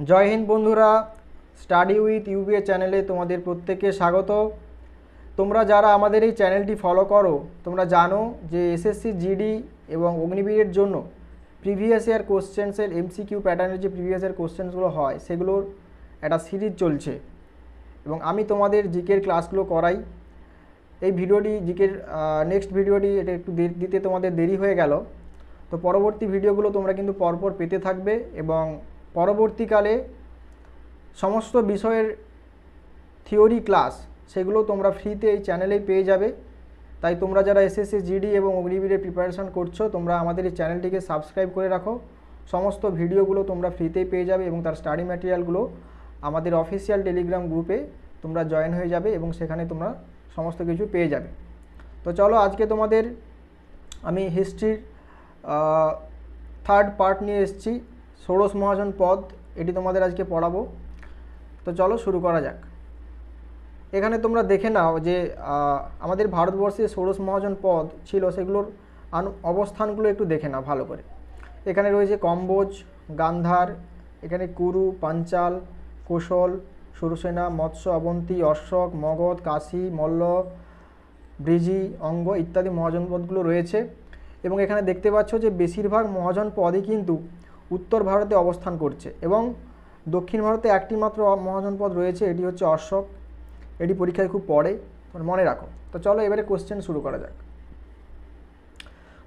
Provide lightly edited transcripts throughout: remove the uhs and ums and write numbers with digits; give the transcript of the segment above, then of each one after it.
জয় হিন্দ বন্ধুরা, study with UBA চ্যানেলে তোমাদের প্রত্যেককে স্বাগত। তোমরা যারা আমাদের এই চ্যানেলটি ফলো করো, তোমরা জানো যে এসএসসি জিডি এবং অগ্নিবীরের জন্য প্রিভিয়াস ইয়ার কোশ্চেন্সের এমসিকিউ প্যাটার্নের যে প্রিভিয়াস ইয়ার কোশ্চেন্সগুলো হয় সেগুলোর একটা সিরিজ চলছে এবং আমি তোমাদের জিকের ক্লাসগুলো করাই। এই ভিডিওটি জিকের নেক্সট ভিডিওটি এটা একটু দিতে তোমাদের দেরি হয়ে গেল, তো পরবর্তী ভিডিওগুলো তোমরা কিন্তু পরপর পেতে থাকবে এবং পরবর্তীকালে সমস্ত বিষয়ের থিওরি ক্লাস সেগুলো তোমরা ফ্রিতে এই চ্যানেলেই পেয়ে যাবে। তাই তোমরা যারা এসএসসি জিডি এবং অগ্নিবীরের প্রিপারেশান করছো, তোমরা আমাদের এই চ্যানেলটিকে সাবস্ক্রাইব করে রাখো। সমস্ত ভিডিওগুলো তোমরা ফ্রিতেই পেয়ে যাবে এবং তার স্টাডি ম্যাটেরিয়ালগুলো আমাদের অফিসিয়াল টেলিগ্রাম গ্রুপে তোমরা জয়েন হয়ে যাবে এবং সেখানে তোমরা সমস্ত কিছু পেয়ে যাবে। তো চলো, আজকে তোমাদের আমি হিস্ট্রির থার্ড পার্ট নিয়ে এসেছি, ষোড়শ মহাজন পদ, এটি তোমাদের আজকে পড়াবো। তো চলো শুরু করা যাক। এখানে তোমরা দেখে নাও যে আমাদের ভারতবর্ষে ষোড়শ মহাজন পদ ছিল সেগুলোর অবস্থানগুলো একটু দেখে নাও ভালো করে। এখানে রয়েছে কম্বোজ, গান্ধার, এখানে কুরু, পাঞ্চাল, কোশল, সুরসেনা, মৎস্য, অবন্তী, অশোক, মগধ, কাশী, মল্ল, ব্রিজি, অঙ্গ ইত্যাদি মহাজন পদগুলো রয়েছে। এবং এখানে দেখতে পাচ্ছ যে বেশিরভাগ মহাজন পদই কিন্তু উত্তর ভারতে অবস্থান করছে এবং দক্ষিণ ভারতে একটি মাত্র মহাজন পদ রয়েছে, এটি হচ্ছে অশোক। এটি পরীক্ষায় খুব পড়ে, মনে রাখো। তো চলো এবারে কোশ্চেন শুরু করা যাক।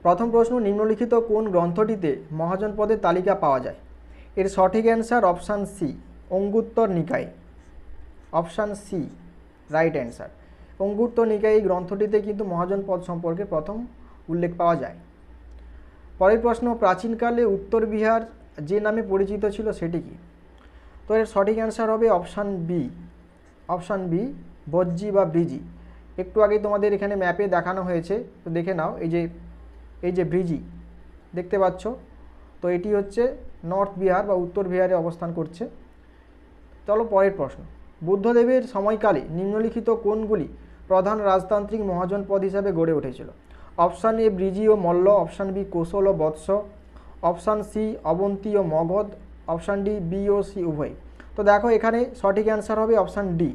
প্রথম প্রশ্ন, নিম্নলিখিত কোন গ্রন্থটিতে মহাজন পদের তালিকা পাওয়া যায়? এর সঠিক answer option C, Anguttara Nikaya. Option C right answer. Anguttara Nikaya এই গ্রন্থটিতে কিন্তু মহাজন পদ সম্পর্কে প্রথম উল্লেখ পাওয়া যায়। পরের প্রশ্ন, প্রাচীনকালে উত্তর বিহার যে নামে পরিচিত ছিল সেটি কি? তো এর সঠিক অ্যান্সার হবে অপশান বি। অপশান বি, বজ্জি বা ব্রিজি। একটু আগে তোমাদের এখানে ম্যাপে দেখানো হয়েছে, তো দেখে নাও। এই যে ব্রিজি দেখতে পাচ্ছ, তো এটি হচ্ছে নর্থ বিহার বা উত্তর বিহারে অবস্থান করছে। চলো পরের প্রশ্ন, বুদ্ধদেবের সময়কালে নিম্নলিখিত কোনগুলি প্রধান রাজতান্ত্রিক মহাজন পদ হিসাবে গড়ে উঠেছিল? অপশান এ ব্রিজি ও মল্ল, অপশান বি কোশল ও বৎস, অপশান সি অবন্তী ও মগধ, অপশান ডি বি ও সি উভয়। তো দেখো এখানে সঠিক অ্যান্সার হবে অপশান ডি,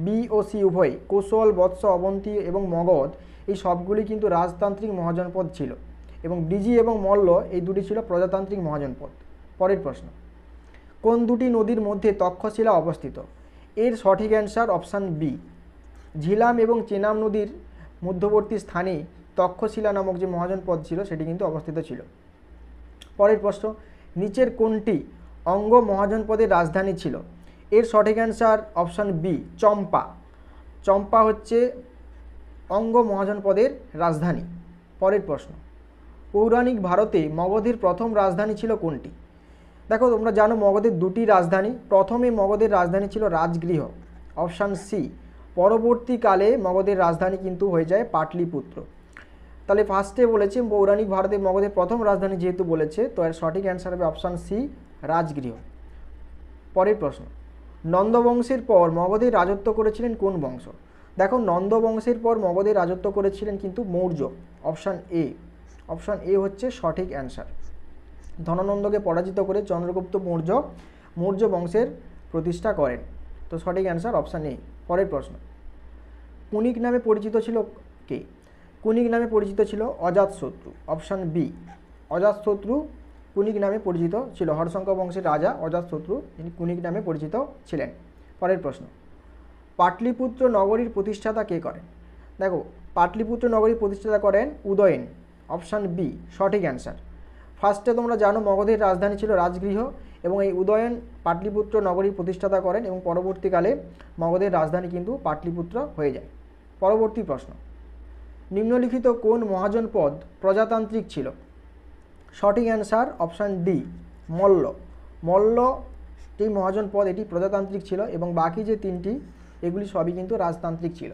বি ও সি উভয়। কোশল, বৎস, অবন্তী এবং মগধ এই সবগুলি কিন্তু রাজতান্ত্রিক মহাজনপদ ছিল এবং ব্রিজি এবং মল্ল এই দুটি ছিল প্রজাতান্ত্রিক মহাজনপদ। পরের প্রশ্ন, কোন দুটি নদীর মধ্যে তক্ষশিলা অবস্থিত? এর সঠিক অ্যান্সার অপশান বি, ঝিলাম এবং চেনাব নদীর মধ্যবর্তী স্থানে তক্ষশিলা নামক যে মহাজনপদ ছিল সেটি কিন্তু অবস্থিত ছিল। পরের প্রশ্ন, নিচের কোনটি অঙ্গ মহাজনপদের রাজধানী ছিল? এর সঠিক অ্যান্সার অপশান বি, চম্পা। চম্পা হচ্ছে অঙ্গ মহাজনপদের রাজধানী। পরের প্রশ্ন, পৌরাণিক ভারতে মগধের প্রথম রাজধানী ছিল কোনটি? দেখো তোমরা জানো মগধের দুটি রাজধানী। প্রথমে মগধের রাজধানী ছিল রাজগৃহ, অপশান সি। পরবর্তীকালে মগধের রাজধানী কিন্তু হয়ে যায় পাটলিপুত্র। তাহলে ফার্স্টে বলেছে পৌরাণিক ভারতে মগধের প্রথম রাজধানী যেহেতু বলেছে, তো এর সঠিক অ্যান্সার হবে অপশান সি, রাজগৃহ। পরের প্রশ্ন, নন্দবংশের পর মগধের রাজত্ব করেছিলেন কোন বংশ? দেখো নন্দবংশের পর মগধের রাজত্ব করেছিলেন কিন্তু Maurya, option A. Option A হচ্ছে সঠিক অ্যান্সার। ধননন্দকে পরাজিত করে চন্দ্রগুপ্ত মৌর্য বংশের প্রতিষ্ঠা করেন। তো সঠিক অ্যান্সার অপশান এ। পরের প্রশ্ন, কুনিক নামে পরিচিত ছিল কে? কুনিক নামে পরিচিত ছিল অজাতশত্রু, অপশান বি। অজাতশত্রু কুনিক নামে পরিচিত ছিল। হর্ষঙ্ক বংশের রাজা অজাতশত্রু তিনি কুনিক নামে পরিচিত ছিলেন। পরের প্রশ্ন, পাটলিপুত্র নগরীর প্রতিষ্ঠাতা কে করেন? দেখো পাটলিপুত্র নগরীর প্রতিষ্ঠাতা করেন উদয়ন, অপশান বি সঠিক অ্যান্সার। ফার্স্টে তোমরা জানো মগধের রাজধানী ছিল রাজগৃহ এবং এই উদয়ন পাটলিপুত্র নগরীর প্রতিষ্ঠাতা করেন এবং পরবর্তীকালে মগধের রাজধানী কিন্তু পাটলিপুত্র হয়ে যায়। পরবর্তী প্রশ্ন, নিম্নলিখিত কোন মহাজন পদ প্রজাতান্ত্রিক ছিল? সঠিক answer option D, Malla. Malla যে মহাজন পদ এটি প্রজাতান্ত্রিক ছিল এবং বাকি যে তিনটি এগুলি সবই কিন্তু রাজতান্ত্রিক ছিল।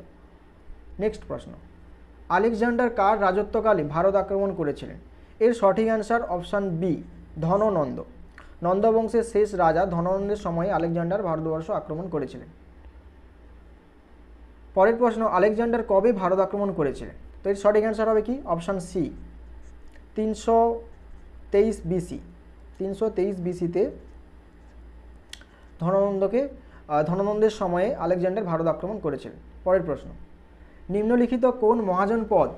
নেক্সট প্রশ্ন, আলেকজান্ডার কার রাজত্বকালে ভারত আক্রমণ করেছিলেন? এর সঠিক অ্যান্সার অপশান বি, ধননন্দ। নন্দবংশের শেষ রাজা ধননন্দের সময়ে আলেকজান্ডার ভারতবর্ষ আক্রমণ করেছিলেন। পরের প্রশ্ন, আলেকজান্ডার কবে ভারত আক্রমণ করেছিলেন? তো এর সঠিক অ্যান্সার হবে কি? Option C, 323 BC. 323 বিসিতে ধননন্দের সময়ে আলেকজান্ডার ভারত আক্রমণ করেছিলেন। পরের প্রশ্ন, নিম্নলিখিত কোন মহাজনপদ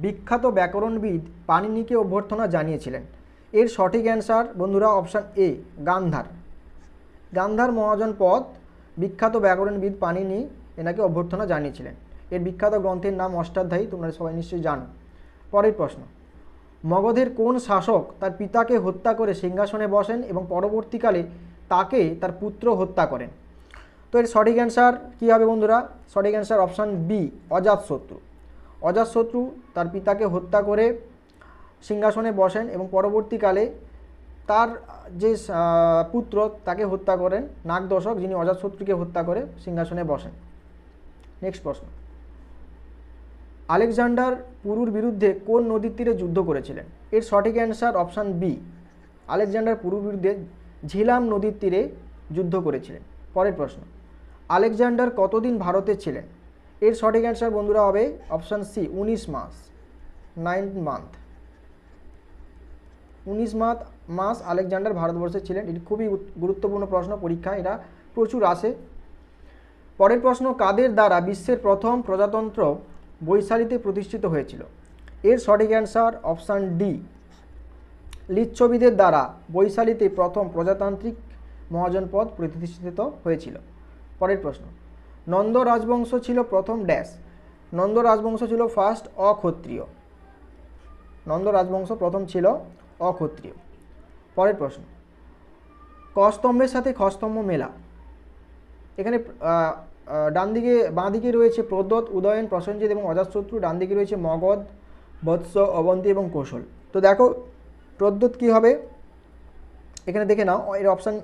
বিখ্যাত ব্যাকরণবিদ পাণিনিকে অভ্যর্থনা জানিয়েছিলেন? এর সঠিক অ্যান্সার বন্ধুরা অপশান এ, গান্ধার। গান্ধার মহাজনপদ বিখ্যাত ব্যাকরণবিদ পাণিনি এনাকে অভ্যর্থনা জানিয়েছিলেন। এর বিখ্যাত গ্রন্থের নাম অষ্টাধ্যায়ী, তোমরা সবাই নিশ্চয়ই জানো। পরের প্রশ্ন, মগধের কোন শাসক তার পিতাকে হত্যা করে সিংহাসনে বসেন এবং পরবর্তীকালে তাকে তার পুত্র হত্যা করেন? তো এর সঠিক অ্যান্সার কী হবে বন্ধুরা? সঠিক অ্যান্সার অপশান বি, অজাতশত্রু। অজাতশত্রু তার পিতাকে হত্যা করে সিংহাসনে বসেন এবং পরবর্তীকালে তার যে পুত্র তাকে হত্যা করেন নাগদশক, যিনি অজাতশত্রুকে হত্যা করে সিংহাসনে বসেন। নেক্সট প্রশ্ন, আলেকজান্ডার পুরুর বিরুদ্ধে কোন নদীর তীরে যুদ্ধ করেছিলেন? এর সঠিক অ্যান্সার অপশান বি, আলেকজান্ডার পুরুর বিরুদ্ধে ঝিলাম নদীর তীরে যুদ্ধ করেছিলেন। পরের প্রশ্ন, আলেকজান্ডার কতদিন ভারতে ছিলেন? এর সঠিক অ্যান্সার বন্ধুরা হবে অপশান সি, 19 মাস, 9 মান্থ। 19 মাস আলেকজান্ডার ভারতবর্ষে ছিলেন। এটি খুবই গুরুত্বপূর্ণ প্রশ্ন, পরীক্ষা এটা প্রচুর আসে। পরের প্রশ্ন, কাদের দ্বারা বিশ্বের প্রথম প্রজাতন্ত্র বৈশালীতে প্রতিষ্ঠিত হয়েছিল? এর সঠিক অ্যান্সার অপশান ডি, লিচ্ছবিদের দ্বারা বৈশালীতে প্রথম প্রজাতান্ত্রিক মহাজনপদ প্রতিষ্ঠিত হয়েছিল। পরের প্রশ্ন, নন্দ রাজবংশ ছিল প্রথম ড্যাশ? নন্দ রাজবংশ ছিল ফার্স্ট অক্ষত্রিয়। নন্দ রাজবংশ প্রথম ছিল অক্ষত্রিয়। পরের প্রশ্ন, কস্তম্ভের সাথে খস্তম্ভ মেলা। এখানে বাঁ দিকে রয়েছে প্রদ্যোৎ, উদয়ন, প্রসেনজিৎ এবং অজাতশত্রু। ডান দিকে রয়েছে মগধ, বৎস, অবন্তী এবং কৌশল। তো দেখো প্রদ্যোৎ কী হবে এখানে দেখে নাও। এর অপশান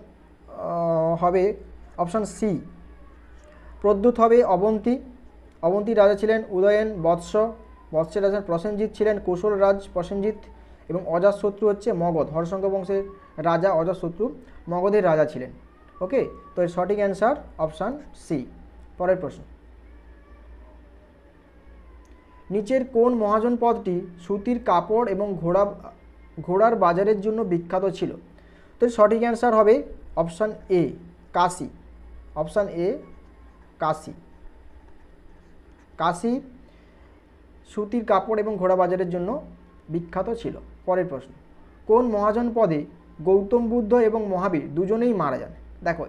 হবে অপশান সি, প্রদ্যোৎ হবে অবন্তী। অবন্তীর রাজা ছিলেন উদয়ন। বৎসের রাজা প্রসেনজিৎ ছিলেন। কৌশল রাজ প্রসেনজিৎ এবং অজাতশত্রু হচ্ছে মগধ। হর্ষঙ্ক বংশের রাজা অজাতশত্রু মগধের রাজা ছিলেন। ওকে, তো এর সঠিক অ্যান্সার অপশান সি। পরের প্রশ্ন, নিচের কোন মহাজনপদটি সুতির কাপড় এবং ঘোড়ার বাজারের জন্য বিখ্যাত ছিল? তো এর সঠিক অ্যান্সার হবে option A, Kashi. Option A, Kashi. Kashi সুতির কাপড় এবং ঘোড়া বাজারের জন্য বিখ্যাত ছিল। পরের প্রশ্ন, কোন মহাজনপদে গৌতম বুদ্ধ এবং মহাবীর দুজনেই মারা যান? দেখো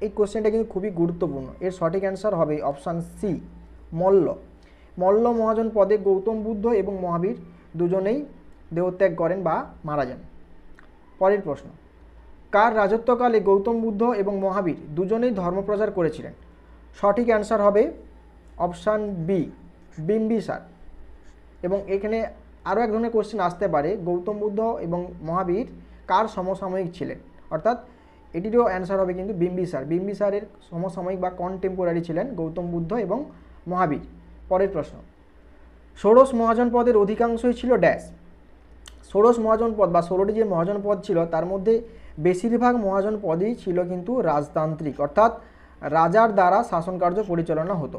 এই কোশ্চেনটা কিন্তু খুবই গুরুত্বপূর্ণ। এর সঠিক অ্যান্সার হবে অপশান সি, মল্ল। মল্ল মহাজনপদে গৌতম বুদ্ধ এবং মহাবীর দুজনেই দেহত্যাগ করেন বা মারা যান। পরের প্রশ্ন, কার রাজত্বকালে গৌতম বুদ্ধ এবং মহাবীর দুজনেই ধর্মপ্রচার করেছিলেন? সঠিক অ্যান্সার হবে অপশান বি, বিম্বিসার। এবং এখানে আরও এক ধরনের কোশ্চেন আসতে পারে, গৌতম বুদ্ধ এবং মহাবীর কার সমসাময়িক ছিলেন? অর্থাৎ এটিরও অ্যান্সার হবে কিন্তু বিম্বিসার। বিম্বিসারের সমসাময়িক বা কন্টেম্পোরারি ছিলেন গৌতম বুদ্ধ এবং মহাবীর। পরের প্রশ্ন, ষোড়শ মহাজনপদের অধিকাংশই ছিল ড্যাশ? ষোড়শ মহাজনপদ বা 16টি যে মহাজনপদ ছিল তার মধ্যে বেশিরভাগ মহাজনপদই ছিল কিন্তু রাজতান্ত্রিক, অর্থাৎ রাজার দ্বারা শাসনকার্য পরিচালনা হতো।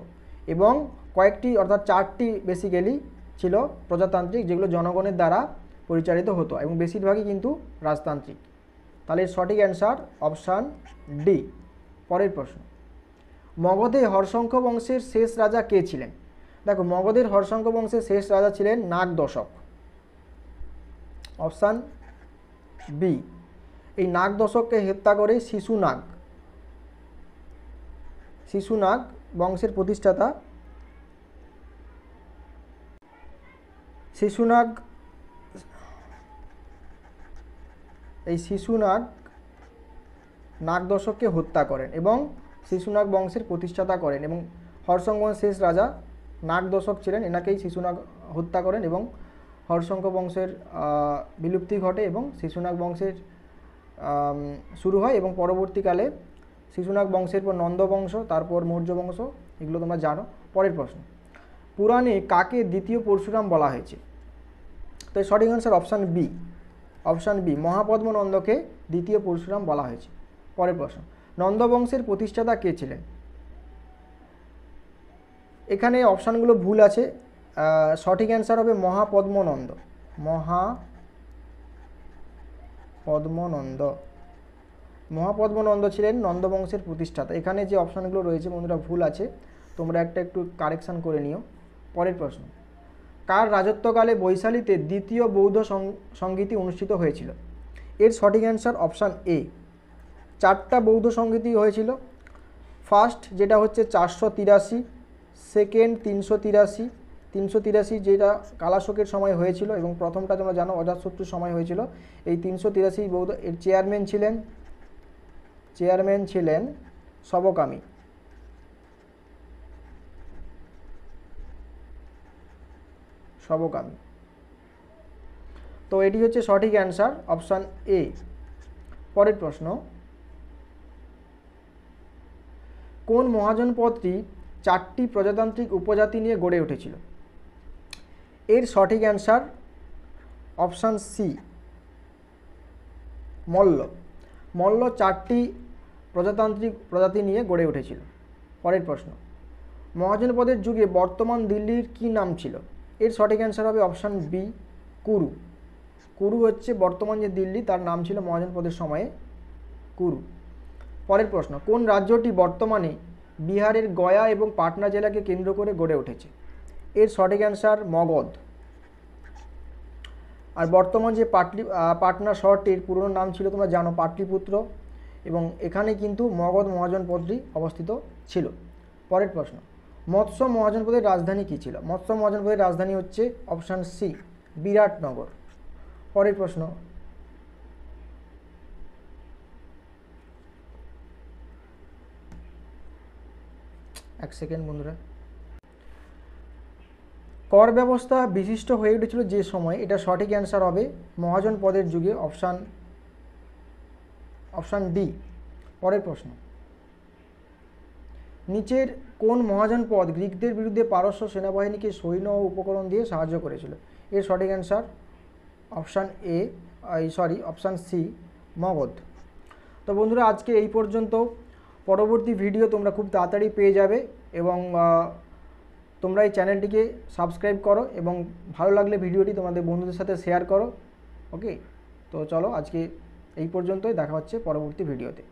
এবং কয়েকটি অর্থাৎ 4টি বেসিক্যালি ছিল প্রজাতান্ত্রিক, যেগুলো জনগণের দ্বারা পরিচালিত হতো এবং বেশিরভাগই কিন্তু রাজতান্ত্রিক। তাহলে সঠিক অ্যান্সার অপশান ডি। পরের প্রশ্ন, মগধে হর্ষঙ্ক বংশের শেষ রাজা কে ছিলেন? দেখো মগধের হর্ষঙ্ক বংশের শেষ রাজা ছিলেন নাগদশক। অপশান বি, এই নাগদশককে হত্যা করে শিশুনাগ বংশের প্রতিষ্ঠাতা শিশুনাগ নাগদশককে হত্যা করেন এবং শিশুনাগ বংশের প্রতিষ্ঠাতা করেন। এবং হর্ষঙ্ক বংশের শেষ রাজা নাগদশক ছিলেন, এনাকেই শিশুনাগ হত্যা করেন এবং হর্ষঙ্ক বংশের বিলুপ্তি ঘটে এবং শিশুনাগ বংশের শুরু হয়। এবং পরবর্তীকালে শিশুনাগ বংশের পর নন্দ বংশ, তারপর মৌর্য বংশ, এগুলো তোমরা জানো। পরের প্রশ্ন, পুরাণে কাকে দ্বিতীয় পরশুরাম বলা হয়েছে? তো সঠিক অ্যান্সার অপশান বি, মহাপদ্ম নন্দকে দ্বিতীয় পরশুরাম বলা হয়েছে। পরের প্রশ্ন, নন্দবংশের প্রতিষ্ঠাতা কে ছিলেন? এখানে অপশানগুলো ভুল আছে, সঠিক অ্যান্সার হবে মহাপদ্মনন্দ। মহাপদ্মনন্দ ছিলেন নন্দবংশের প্রতিষ্ঠাতা। এখানে যে অপশানগুলো রয়েছে বন্ধুরা ভুল আছে, তোমরা একটু কারেকশান করে নিও। পরের প্রশ্ন, কার রাজত্বকালে বৈশালীতে দ্বিতীয় বৌদ্ধ সংগীতি অনুষ্ঠিত হয়েছিল? এর সঠিক অ্যান্সার অপশান এ, 4টা বৌদ্ধ সংগীতি হয়েছিল। ফার্স্ট যেটা হচ্ছে 483, সেকেন্ড 383 যেটা কালাশোকের সময় হয়েছিল, এবং প্রথমটা তোমরা জানো অজাতশত্রুর সময় হয়েছিল। এই 383 বৌদ্ধ, এর চেয়ারম্যান ছিলেন সবকামী। তো এটি হচ্ছে সঠিক অ্যান্সার অপশান এ। পরের প্রশ্ন, কোন মহাজনপদটি 4টি প্রজাতান্ত্রিক উপজাতি নিয়ে গড়ে উঠেছিল? এর সঠিক অ্যান্সার অপশান সি, মল্ল 4টি প্রজাতান্ত্রিক প্রজাতি নিয়ে গড়ে উঠেছিল। পরের প্রশ্ন, মহাজনপদের যুগে বর্তমান দিল্লির কি নাম ছিল? এর সঠিক অ্যান্সার হবে অপশান বি, কুরু হচ্ছে বর্তমান যে দিল্লি, তার নাম ছিল মহাজনপদের সময়ে কুরু। পরের প্রশ্ন, কোন রাজ্যটি বর্তমানে বিহারের গয়া এবং পাটনা জেলাকে কেন্দ্র করে গড়ে উঠেছে? এর সঠিক অ্যান্সার মগধ। আর বর্তমান যে পাটনা শহরটির পুরনো নাম ছিল তোমরা জানো পাটলিপুত্র, এবং এখানে কিন্তু মগধ মহাজনপদটি অবস্থিত ছিল। পরের প্রশ্ন, মৎস্য মহাজনপদের রাজধানী কী ছিল? মৎস্য মহাজনপদের রাজধানী হচ্ছে অপশান সি, বিরাটনগর। পরের প্রশ্ন, এক সেকেন্ড বন্ধুরা, কর ব্যবস্থা বিশিষ্ট হয়ে উঠেছিল যে সময়, এটা সঠিক অ্যান্সার হবে মহাজনপদের যুগে, অপশান ডি। পরের প্রশ্ন, নিচের কোন মহাজনপদ গ্রিকদের বিরুদ্ধে পারস্য সেনাবাহিনীকে সৈন্য ও উপকরণ দিয়ে সাহায্য করেছিল? এর সঠিক অ্যান্সার অপশান সি, মগধ। তো বন্ধুরা আজকে এই পর্যন্ত। পরবর্তী ভিডিও তোমরা খুব তাড়াতাড়ি পেয়ে যাবে, এবং তোমরা এই চ্যানেলটিকে সাবস্ক্রাইব করো, এবং ভালো লাগলে ভিডিওটি তোমাদের বন্ধুদের সাথে শেয়ার করো। ওকে, তো চলো আজকে এই পর্যন্তই, দেখা হচ্ছে পরবর্তী ভিডিওতে।